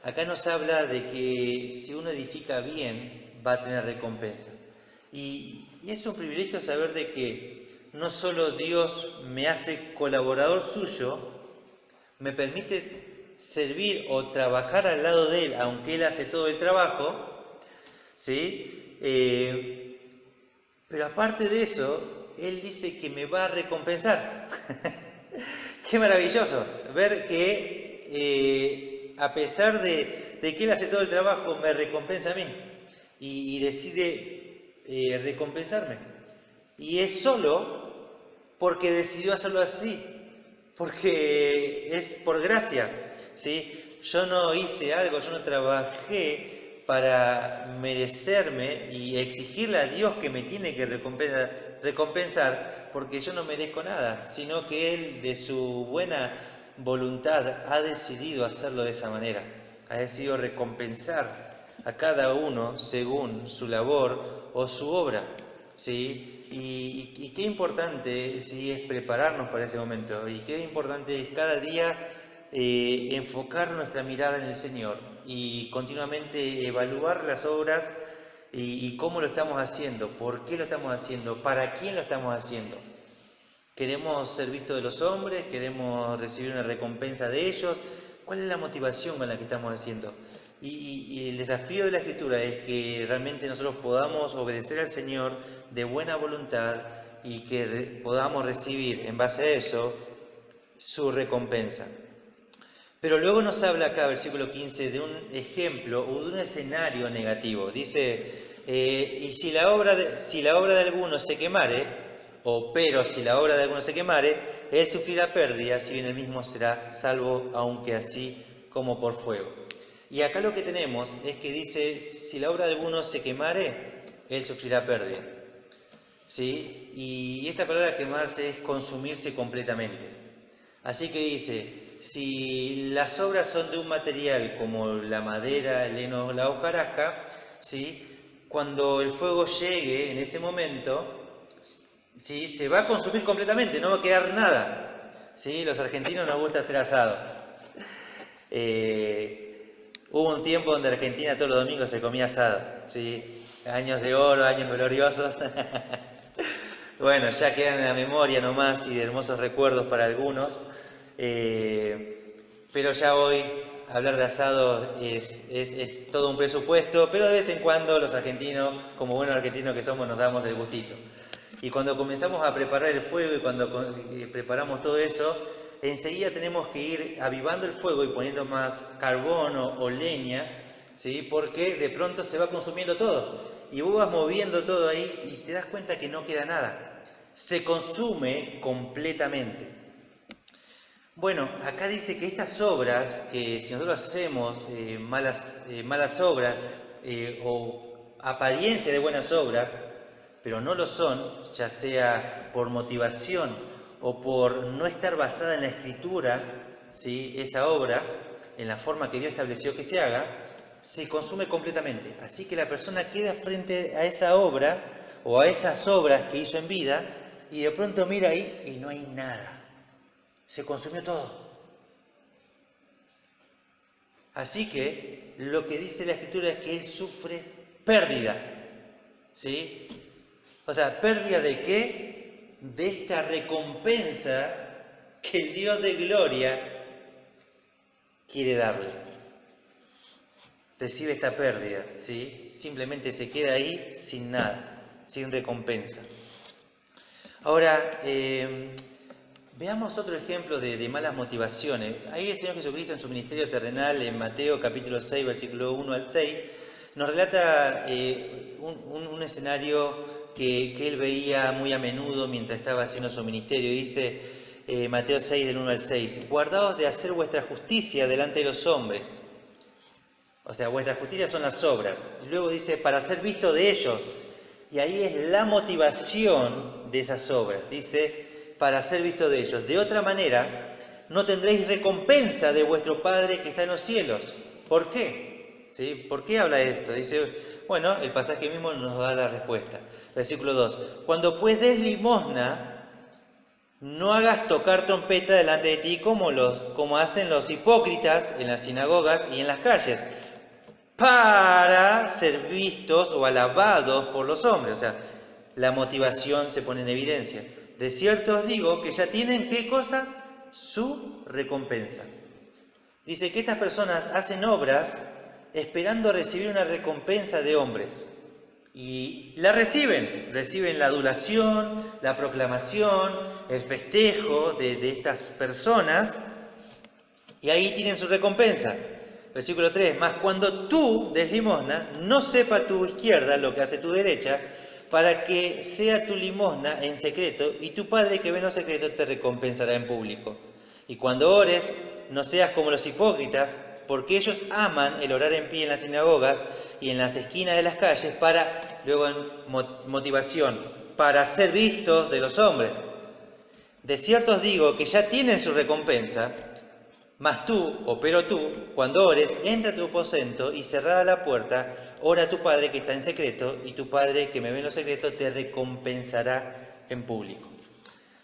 acá nos habla de que si uno edifica bien, va a tener recompensa. Y es un privilegio saber de que no solo Dios me hace colaborador suyo, me permite servir o trabajar al lado de Él, aunque Él hace todo el trabajo, ¿sí? Pero aparte de eso, Él dice que me va a recompensar. Qué maravilloso ver que a pesar de que Él hace todo el trabajo, me recompensa a mí y decide recompensarme. Y es solo porque decidió hacerlo así, porque es por gracia, ¿sí? Yo no hice algo, yo no trabajé para merecerme y exigirle a Dios que me tiene que recompensar, porque yo no merezco nada, sino que Él de su buena voluntad ha decidido hacerlo de esa manera, ha decidido recompensar a cada uno según su labor o su obra, ¿sí? Y qué importante, ¿sí?, es prepararnos para ese momento, y qué importante es cada día enfocar nuestra mirada en el Señor y continuamente evaluar las obras y cómo lo estamos haciendo, por qué lo estamos haciendo, para quién lo estamos haciendo. ¿Queremos ser vistos de los hombres? ¿Queremos recibir una recompensa de ellos? ¿Cuál es la motivación con la que estamos haciendo? Y el desafío de la Escritura es que realmente nosotros podamos obedecer al Señor de buena voluntad y que podamos recibir en base a eso su recompensa. Pero luego nos habla acá, versículo 15, de un ejemplo o de un escenario negativo. Dice, y si la obra de alguno se quemare, pero si la obra de alguno se quemare, él sufrirá pérdida, si bien él mismo será salvo, aunque así como por fuego. Y acá lo que tenemos es que dice, si la obra de alguno se quemare, él sufrirá pérdida. ¿Sí? Y esta palabra quemarse es consumirse completamente. Así que dice, si las obras son de un material como la madera, el heno, la hojarasca, ¿sí? Cuando el fuego llegue en ese momento, ¿sí? Se va a consumir completamente, no va a quedar nada, ¿sí? Los argentinos nos gusta hacer asado. Hubo un tiempo donde Argentina todos los domingos se comía asado, ¿sí? Años de oro, años gloriosos. Bueno, ya quedan en la memoria nomás y de hermosos recuerdos para algunos. Pero ya hoy hablar de asado es todo un presupuesto, pero de vez en cuando los argentinos, como buenos argentinos que somos, nos damos el gustito. Y cuando comenzamos a preparar el fuego y cuando preparamos todo eso, enseguida tenemos que ir avivando el fuego y poniendo más carbón o leña, ¿sí? Porque de pronto se va consumiendo todo. Y vos vas moviendo todo ahí y te das cuenta que no queda nada. Se consume completamente. Bueno, acá dice que estas obras, que si nosotros hacemos malas obras o apariencia de buenas obras, pero no lo son, ya sea por motivación o por no estar basada en la Escritura, ¿sí? Esa obra, en la forma que Dios estableció que se haga, se consume completamente. Así que la persona queda frente a esa obra o a esas obras que hizo en vida y de pronto mira ahí y no hay nada. Se consumió todo. Así que lo que dice la Escritura es que él sufre pérdida. ¿Sí? O sea, ¿pérdida de qué? De esta recompensa que el Dios de gloria quiere darle. Recibe esta pérdida, ¿sí? Simplemente se queda ahí sin nada, sin recompensa. Ahora, veamos otro ejemplo de malas motivaciones. Ahí el Señor Jesucristo en su ministerio terrenal, en Mateo capítulo 6, versículo 1 al 6, nos relata un escenario que él veía muy a menudo mientras estaba haciendo su ministerio. Dice Mateo 6, del 1 al 6, guardaos de hacer vuestra justicia delante de los hombres. O sea, vuestra justicia son las obras. Y luego dice, para ser visto de ellos. Y ahí es la motivación de esas obras. Dice, para ser visto de ellos. De otra manera, no tendréis recompensa de vuestro Padre que está en los cielos. ¿Por qué? ¿Sí? ¿Por qué habla esto? Dice, bueno, el pasaje mismo nos da la respuesta. Versículo 2. Cuando pues des limosna, no hagas tocar trompeta delante de ti como hacen los hipócritas en las sinagogas y en las calles, para ser vistos o alabados por los hombres. O sea, la motivación se pone en evidencia. De cierto os digo que ya tienen, ¿qué cosa? Su recompensa. Dice que estas personas hacen obras esperando recibir una recompensa de hombres. Y la reciben la adulación, la proclamación, el festejo de estas personas, y ahí tienen su recompensa. Versículo 3, mas cuando tú des limosna, no sepa tu izquierda lo que hace tu derecha, para que sea tu limosna en secreto, y tu Padre que ve en lo secreto te recompensará en público. Y cuando ores, no seas como los hipócritas, porque ellos aman el orar en pie en las sinagogas y en las esquinas de las calles para, luego en motivación, para ser vistos de los hombres. De cierto os digo que ya tienen su recompensa, mas pero tú, cuando ores, entra a tu aposento y cerrada la puerta, ora a tu Padre que está en secreto, y tu Padre que me ve en lo secreto te recompensará en público.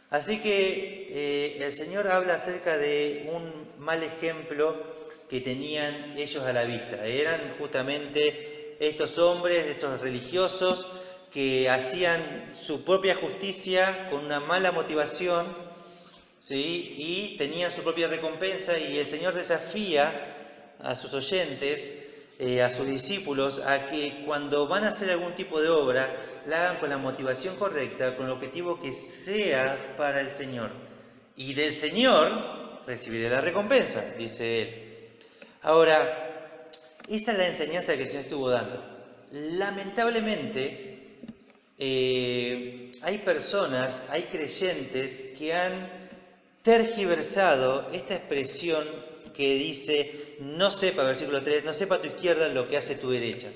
Así que el Señor habla acerca de un mal ejemplo que tenían ellos a la vista. Eran justamente estos hombres, estos religiosos, que hacían su propia justicia con una mala motivación, ¿sí? Y tenían su propia recompensa, y el Señor desafía a sus oyentes, a sus discípulos, a que cuando van a hacer algún tipo de obra, la hagan con la motivación correcta, con el objetivo que sea para el Señor. Y del Señor recibiré la recompensa, dice Él. Ahora, esa es la enseñanza que el Señor estuvo dando. Lamentablemente, hay personas, hay creyentes que han tergiversado esta expresión que dice, no sepa, versículo 3, no sepa tu izquierda lo que hace tu derecha.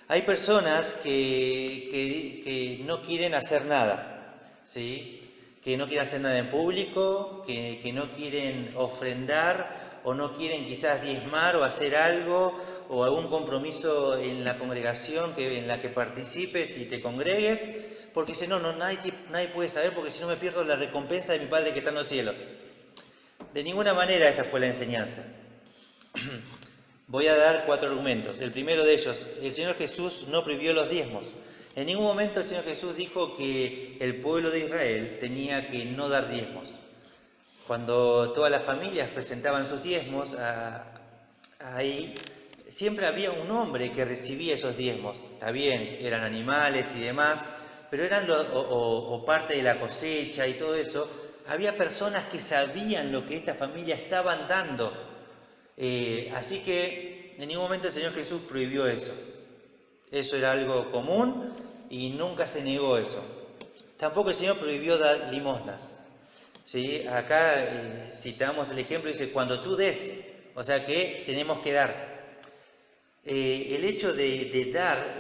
Hay personas que no quieren hacer nada, ¿sí? que no quieren hacer nada en público, que no quieren ofrendar o no quieren quizás diezmar o hacer algo o algún compromiso en la congregación en la que participes y te congregues, porque si no, nadie puede saber, porque si no me pierdo la recompensa de mi Padre que está en los cielos. De ninguna manera esa fue la enseñanza. Voy a dar 4 argumentos. El primero de ellos, el Señor Jesús no prohibió los diezmos. En ningún momento el Señor Jesús dijo que el pueblo de Israel tenía que no dar diezmos. Cuando todas las familias presentaban sus diezmos, ahí siempre había un hombre que recibía esos diezmos. Está bien, eran animales y demás, pero eran o parte de la cosecha y todo eso. Había personas que sabían lo que esta familia estaban dando. Así que en ningún momento el Señor Jesús prohibió eso. Eso era algo común y nunca se negó eso. Tampoco el Señor prohibió dar limosnas. ¿Sí? Acá citamos el ejemplo, dice, cuando tú des, o sea que tenemos que dar. El hecho de dar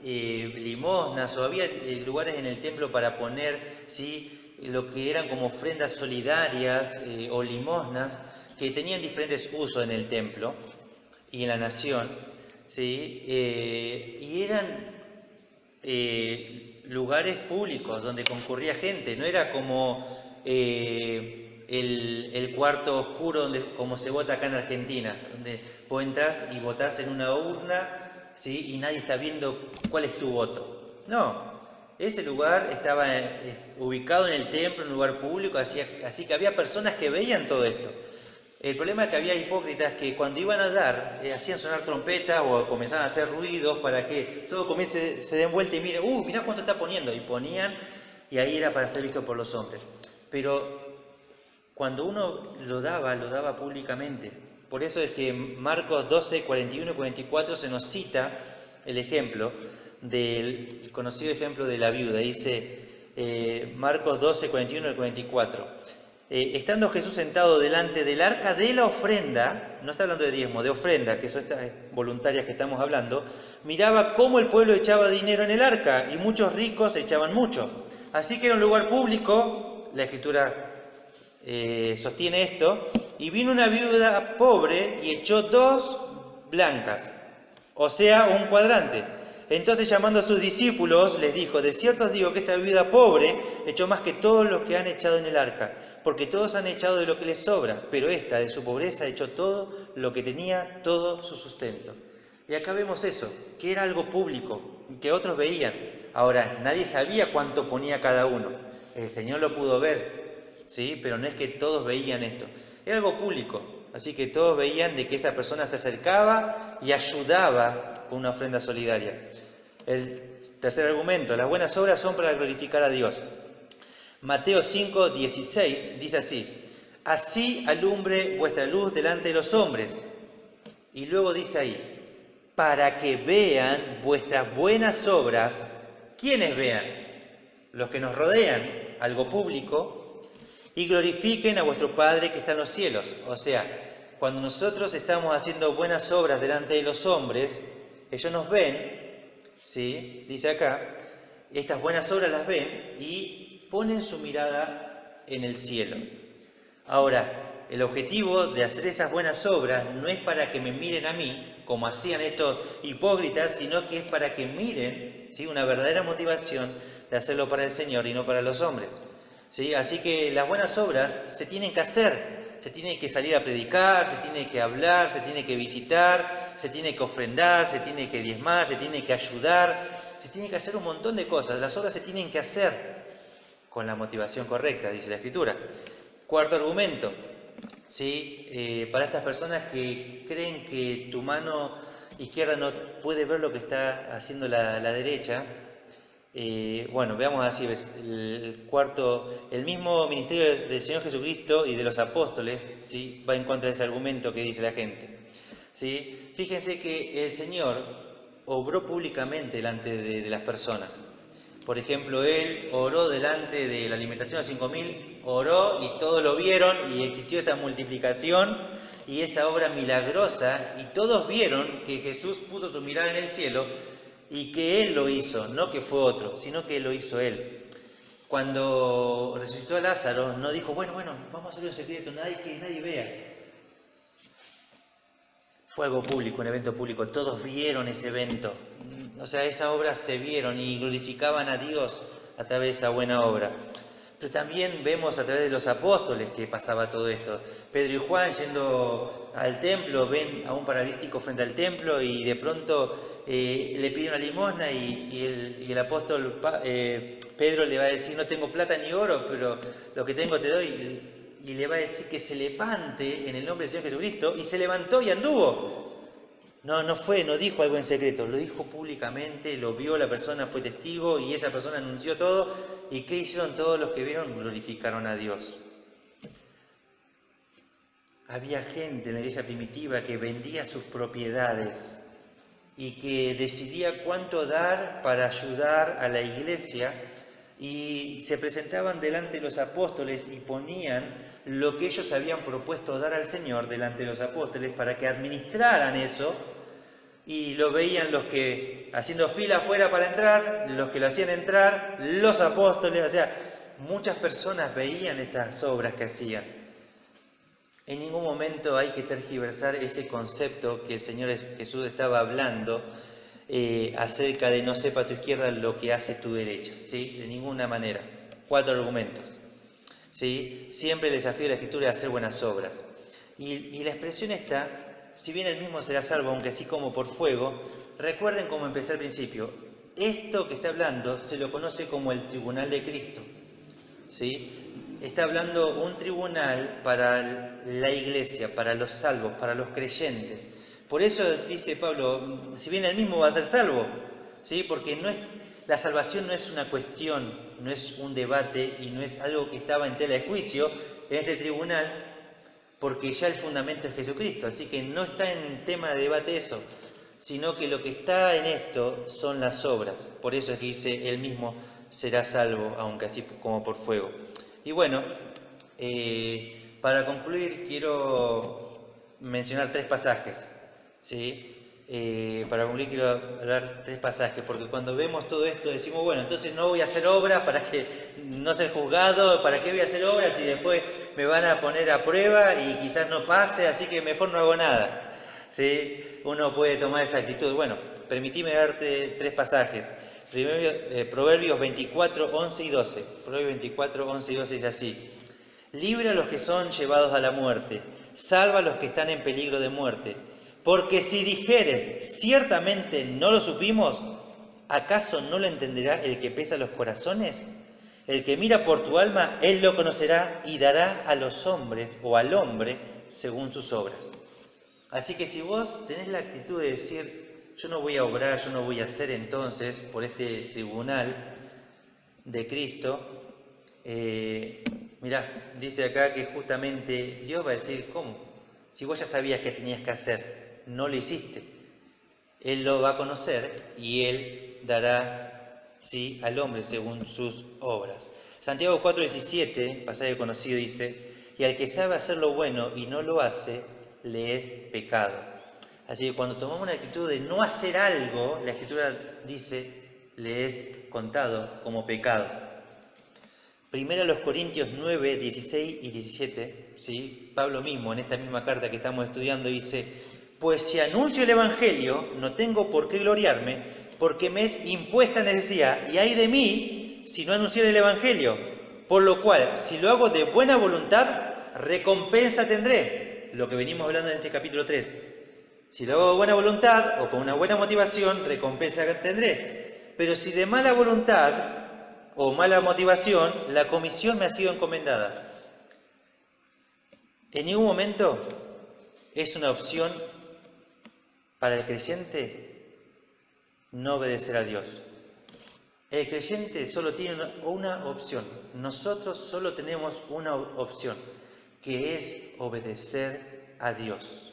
limosnas, o había lugares en el templo para poner, ¿sí?, lo que eran como ofrendas solidarias o limosnas, que tenían diferentes usos en el templo y en la nación, ¿sí? Y eran lugares públicos donde concurría gente, no era como el cuarto oscuro como se vota acá en Argentina, donde vos entrás y votás en una urna, ¿sí?, y nadie está viendo cuál es tu voto. No, ese lugar estaba ubicado en el templo, en un lugar público, así que había personas que veían todo esto. El problema es que había hipócritas que cuando iban a dar, hacían sonar trompetas o comenzaban a hacer ruidos para que todo comience, se den vuelta y miren, mirá cuánto está poniendo, y ponían, y ahí era para ser visto por los hombres. Pero cuando uno lo daba públicamente. Por eso es que Marcos 12, 41 y 44 se nos cita el ejemplo del conocido ejemplo de la viuda. Dice Marcos 12, 41 y 44. Estando Jesús sentado delante del arca de la ofrenda, no está hablando de diezmo, de ofrenda, que son estas voluntarias que estamos hablando, miraba cómo el pueblo echaba dinero en el arca, y muchos ricos echaban mucho. Así que era un lugar público, la Escritura sostiene esto, y vino una viuda pobre y echó 2 blancas, o sea, un cuadrante. Entonces, llamando a sus discípulos, les dijo, de cierto os digo que esta viuda pobre echó más que todos los que han echado en el arca, porque todos han echado de lo que les sobra, pero esta de su pobreza echó todo lo que tenía, todo su sustento. Y acá vemos eso, que era algo público, que otros veían. Ahora, nadie sabía cuánto ponía cada uno. El Señor lo pudo ver, ¿sí? Pero no es que todos veían esto. Era algo público, así que todos veían de que esa persona se acercaba y ayudaba con una ofrenda solidaria. El tercer argumento, las buenas obras son para glorificar a Dios. Mateo 5, 16 dice así, así alumbre vuestra luz delante de los hombres. Y luego dice ahí, para que vean vuestras buenas obras. ¿Quiénes vean? Los que nos rodean, algo público, y glorifiquen a vuestro Padre que está en los cielos. O sea, cuando nosotros estamos haciendo buenas obras delante de los hombres, ellos nos ven, ¿sí? Dice acá, estas buenas obras las ven y ponen su mirada en el cielo. Ahora, el objetivo de hacer esas buenas obras no es para que me miren a mí, como hacían estos hipócritas, sino que es para que miren, ¿sí?, una verdadera motivación de hacerlo para el Señor y no para los hombres, ¿sí? Así que las buenas obras se tienen que hacer, se tiene que salir a predicar, se tiene que hablar, se tiene que visitar, se tiene que ofrendar, se tiene que diezmar, se tiene que ayudar, se tiene que hacer un montón de cosas. Las obras se tienen que hacer con la motivación correcta, dice la Escritura. Cuarto argumento, ¿sí? Para estas personas que creen que tu mano izquierda no puede ver lo que está haciendo la derecha, bueno, veamos así, el mismo ministerio del Señor Jesucristo y de los apóstoles, ¿sí?, va en contra de ese argumento que dice la gente, ¿sí? Fíjense que el Señor obró públicamente delante de las personas. Por ejemplo, Él oró delante de la alimentación a 5.000, oró y todos lo vieron y existió esa multiplicación y esa obra milagrosa y todos vieron que Jesús puso su mirada en el cielo y que Él lo hizo, no que fue otro, sino que lo hizo Él. Cuando resucitó a Lázaro, no dijo, bueno, vamos a hacerlo en secreto, que nadie vea. Fue algo público, un evento público, todos vieron ese evento. O sea, esas obras se vieron y glorificaban a Dios a través de esa buena obra. Pero también vemos a través de los apóstoles que pasaba todo esto. Pedro y Juan yendo al templo, ven a un paralítico frente al templo y de pronto le piden una limosna y el apóstol Pedro le va a decir, no tengo plata ni oro, pero lo que tengo te doy. Y le va a decir que se levante en el nombre del Señor Jesucristo, y se levantó y anduvo. No dijo algo en secreto, lo dijo públicamente, lo vio la persona, fue testigo, y esa persona anunció todo. ¿Y qué hicieron todos los que vieron? Glorificaron a Dios. Había gente en la iglesia primitiva que vendía sus propiedades y que decidía cuánto dar para ayudar a la iglesia, y se presentaban delante de los apóstoles y ponían lo que ellos habían propuesto dar al Señor delante de los apóstoles para que administraran eso, y lo veían los que haciendo fila afuera para entrar, los que lo hacían entrar, los apóstoles, o sea, muchas personas veían estas obras que hacían. En ningún momento hay que tergiversar ese concepto que el Señor Jesús estaba hablando acerca de no sepa tu izquierda lo que hace tu derecha, ¿sí? De ninguna manera. 4 argumentos, ¿sí? Siempre el desafío de la Escritura es hacer buenas obras. Y la expresión está, si bien el mismo será salvo, aunque así como por fuego, recuerden cómo empecé al principio. Esto que está hablando se lo conoce como el tribunal de Cristo, ¿sí? Está hablando un tribunal para la iglesia, para los salvos, para los creyentes. Por eso dice Pablo, si bien él mismo va a ser salvo, ¿sí? Porque la salvación no es una cuestión, no es un debate y no es algo que estaba en tela de juicio en este tribunal, porque ya el fundamento es Jesucristo, así que no está en tema de debate eso, sino que lo que está en esto son las obras. Por eso es que dice, él mismo será salvo, aunque así como por fuego. Y bueno, para concluir quiero mencionar 3 pasajes, ¿sí? Para concluir quiero hablar 3 pasajes, porque cuando vemos todo esto decimos, bueno, entonces no voy a hacer obras para que no ser juzgado, ¿para qué voy a hacer obras y después me van a poner a prueba y quizás no pase, así que mejor no hago nada? ¿Sí? Uno puede tomar esa actitud. Bueno, permitime darte 3 pasajes. Primero, Proverbios 24, 11 y 12. Proverbios 24, 11 y 12 dice así: libra a los que son llevados a la muerte, salva a los que están en peligro de muerte. Porque si dijeres, ciertamente no lo supimos, ¿acaso no lo entenderá el que pesa los corazones? El que mira por tu alma, él lo conocerá y dará a los hombres o al hombre según sus obras. Así que si vos tenés la actitud de decir, yo no voy a obrar, yo no voy a hacer entonces por este tribunal de Cristo, mirá, dice acá que justamente Dios va a decir, ¿cómo? Si vos ya sabías que tenías que hacer, no lo hiciste. Él lo va a conocer y Él dará, ¿sí?, al hombre según sus obras. Santiago 4:17, pasaje conocido, dice, y al que sabe hacer lo bueno y no lo hace, le es pecado. Así que cuando tomamos una actitud de no hacer algo, la Escritura dice, le es contado como pecado. Primero a los Corintios 9, 16 y 17, ¿sí? Pablo mismo en esta misma carta que estamos estudiando dice, pues si anuncio el Evangelio, no tengo por qué gloriarme, porque me es impuesta necesidad, y ay de mí si no anunciar el Evangelio. Por lo cual, si lo hago de buena voluntad, recompensa tendré. Lo que venimos hablando en este capítulo 3. Si lo hago de buena voluntad o con una buena motivación, recompensa tendré. Pero si de mala voluntad o mala motivación, la comisión me ha sido encomendada. En ningún momento es una opción para el creyente no obedecer a Dios. El creyente solo tiene una opción. Nosotros solo tenemos una opción, que es obedecer a Dios.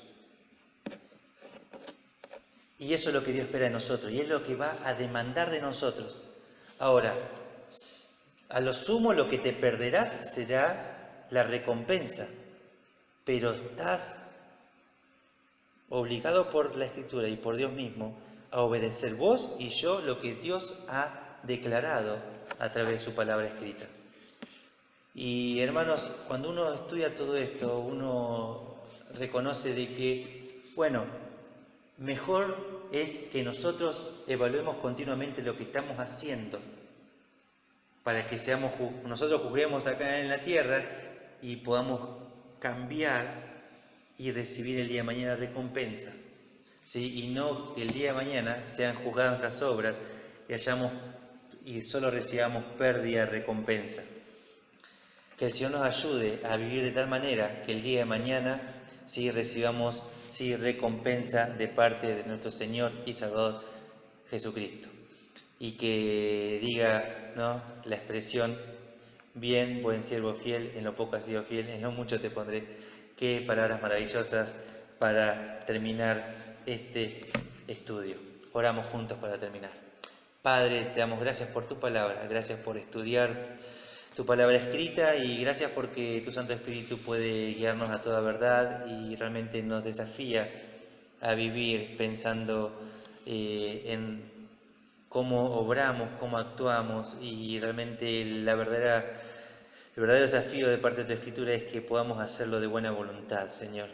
Y eso es lo que Dios espera de nosotros, y es lo que va a demandar de nosotros. Ahora, a lo sumo lo que te perderás será la recompensa, pero estás obligado por la Escritura y por Dios mismo a obedecer vos y yo lo que Dios ha declarado a través de su palabra escrita. Y hermanos, cuando uno estudia todo esto, uno reconoce de que, bueno, mejor es que nosotros evaluemos continuamente lo que estamos haciendo para que nosotros juzguemos acá en la tierra y podamos cambiar y recibir el día de mañana recompensa, ¿sí? Y no que el día de mañana sean juzgadas nuestras obras y solo recibamos pérdida de recompensa. Que el Señor nos ayude a vivir de tal manera que el día de mañana sí recibamos recompensa de parte de nuestro Señor y Salvador Jesucristo. Y que diga, ¿no?, la expresión: bien, buen siervo fiel, en lo poco has sido fiel, en lo mucho te pondré. Qué palabras maravillosas para terminar este estudio. Oramos juntos para terminar. Padre, te damos gracias por tu palabra, gracias por estudiar tu palabra escrita y gracias porque tu Santo Espíritu puede guiarnos a toda verdad y realmente nos desafía a vivir pensando en cómo obramos, cómo actuamos, y realmente el verdadero desafío de parte de tu Escritura es que podamos hacerlo de buena voluntad, Señor,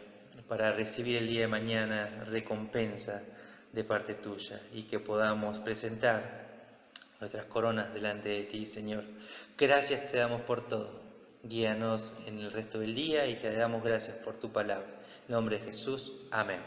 para recibir el día de mañana recompensa de parte tuya y que podamos presentar nuestras coronas delante de ti, Señor. Gracias te damos por todo. Guíanos en el resto del día y te damos gracias por tu palabra. En nombre de Jesús, amén.